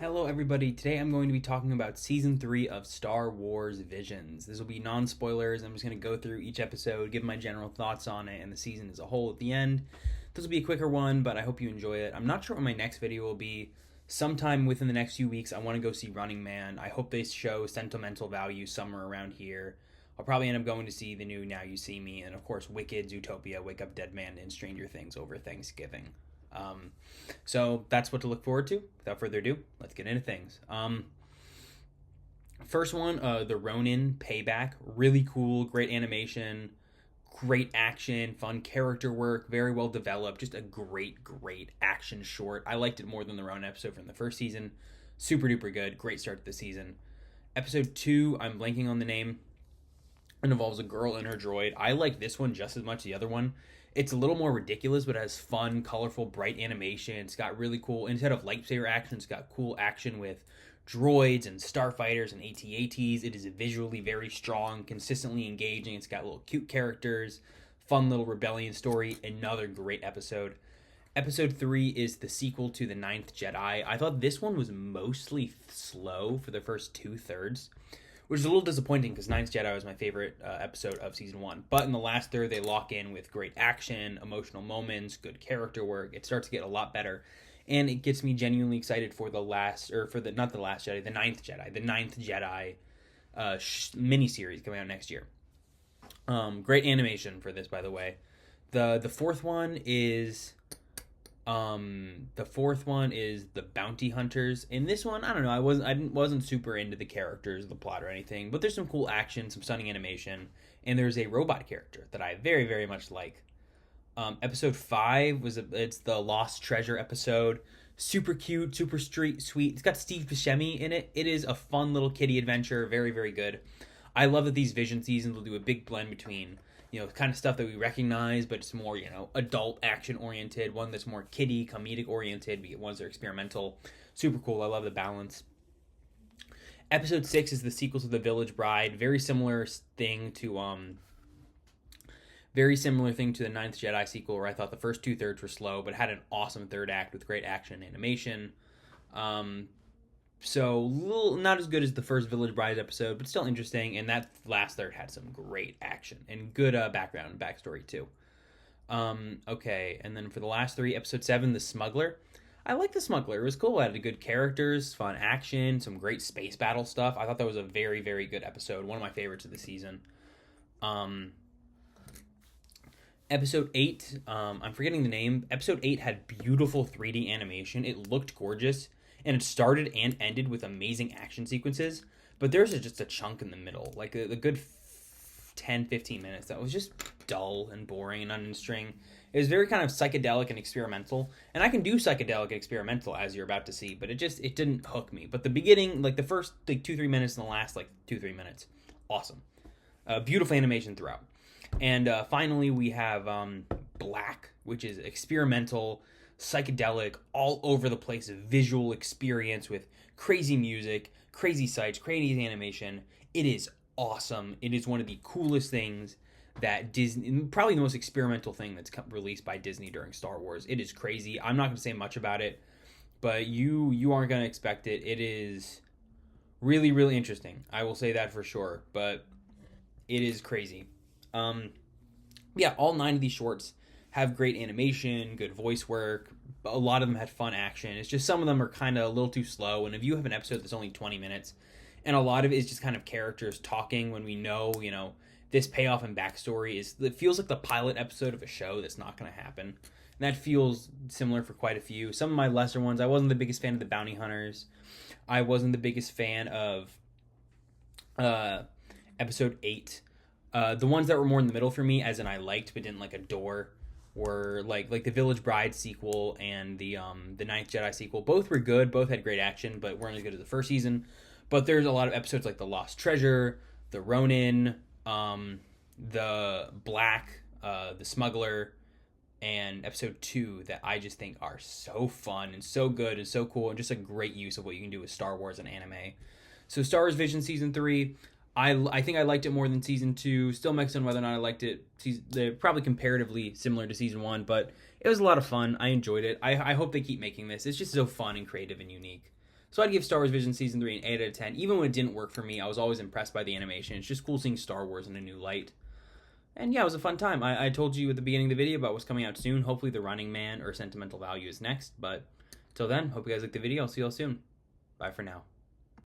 Hello, everybody. Today I'm going to be talking about Season 3 of Star Wars Visions. This will be non spoilers. I'm just going to go through each episode, give my general thoughts on it and the season as a whole at the end. This will be a quicker one, but I hope you enjoy it. I'm not sure what my next video will be. Sometime within the next few weeks, I want to go see Running Man. I hope they show sentimental value somewhere around here. I'll probably end up going to see the new Now You See Me, and of course, Wicked, Zootopia, Wake Up Dead Man, and Stranger Things over Thanksgiving. So that's what to look forward to. Without further ado, let's get into things. First one, the Ronin Payback. Really cool, great animation, great action, fun character work, very well developed. Just a great action short. I liked it more than the Ronin episode from the first season. Super duper good. Great start to the season. Episode 2, I'm blanking on the name. It involves a girl and her droid. I like this one just as much as the other one. It's a little more ridiculous, but it has fun, colorful, bright animation. It's got really cool, instead of lightsaber action, it's got cool action with droids and starfighters and AT-ATs. It is visually very strong, consistently engaging. It's got little cute characters, fun little rebellion story. Another great episode. Episode 3 is the sequel to The Ninth Jedi. I thought this one was mostly slow for the first two-thirds, which is a little disappointing because Ninth Jedi was my favorite episode of Season 1. But in the last third, they lock in with great action, emotional moments, good character work. It starts to get a lot better. And it gets me genuinely excited for the Ninth Jedi. The Ninth Jedi miniseries coming out next year. Great animation for this, by the way. The fourth one is... the Bounty Hunters. In this one, I don't know, I wasn't super into the characters, the plot, or anything, but there's some cool action, some stunning animation, and there's a robot character that I very, very much like. Episode 5 it's the Lost Treasure episode. Super cute, super sweet. It's got Steve Buscemi in it. It is a fun little kiddie adventure, very, very good. I love that these Vision seasons will do a big blend between kind of stuff that we recognize, but it's more, adult action oriented, one that's more kiddie, comedic oriented. We get ones that are experimental. Super cool. I love the balance. Episode 6 is the sequel to The Village Bride. Very similar thing to the Ninth Jedi sequel, where I thought the first two-thirds were slow, but had an awesome third act with great action and animation. So, not as good as the first Village Bride episode, but still interesting. And that last third had some great action and good background and backstory, too. Okay, and then for the last 3, episode 7, The Smuggler. I like The Smuggler. It was cool. It had good characters, fun action, some great space battle stuff. I thought that was a very, very good episode. One of my favorites of the season. Episode 8, I'm forgetting the name. Episode 8 had beautiful 3D animation. It looked gorgeous. And it started and ended with amazing action sequences. But there's just a chunk in the middle. Like a good 10-15 minutes that was just dull and boring and uninteresting. It was very kind of psychedelic and experimental. And I can do psychedelic and experimental, as you're about to see. But it didn't hook me. But the beginning, like the first 2-3 minutes and the last 2-3 minutes, awesome. Beautiful animation throughout. And finally we have Black, which is experimental, psychedelic, all over the place visual experience with crazy music, crazy sights, crazy animation. It is awesome. It is one of the coolest things that Disney, probably the most experimental thing that's released by Disney during Star Wars. It is crazy. I'm not going to say much about it, but you aren't going to expect it. It is really, really interesting. I will say that for sure, but it is crazy. Yeah, all 9 of these shorts have great animation, good voice work. A lot of them had fun action. It's just some of them are kind of a little too slow. And if you have an episode that's only 20 minutes, and a lot of it is just kind of characters talking when we know, this payoff and backstory it feels like the pilot episode of a show that's not going to happen. And that feels similar for quite a few. Some of my lesser ones, I wasn't the biggest fan of the Bounty Hunters. I wasn't the biggest fan of episode 8. The ones that were more in the middle for me, as in I liked but didn't adore, were like the Village Bride sequel and the Ninth Jedi sequel. Both were good, both had great action, but weren't as good as the first season. But there's a lot of episodes like The Lost Treasure, The Ronin, the Black, The Smuggler, and episode 2 that I just think are so fun and so good and so cool and just a great use of what you can do with Star Wars and anime. So Star Wars Vision Season 3, I think I liked it more than Season 2. Still mixed on whether or not I liked it. They're probably comparatively similar to Season 1, but it was a lot of fun. I enjoyed it. I hope they keep making this. It's just so fun and creative and unique. So I'd give Star Wars Vision Season 3 an 8 out of 10. Even when it didn't work for me, I was always impressed by the animation. It's just cool seeing Star Wars in a new light. And yeah, it was a fun time. I told you at the beginning of the video about what's coming out soon. Hopefully The Running Man or Sentimental Value is next. But till then, hope you guys liked the video. I'll see you all soon. Bye for now.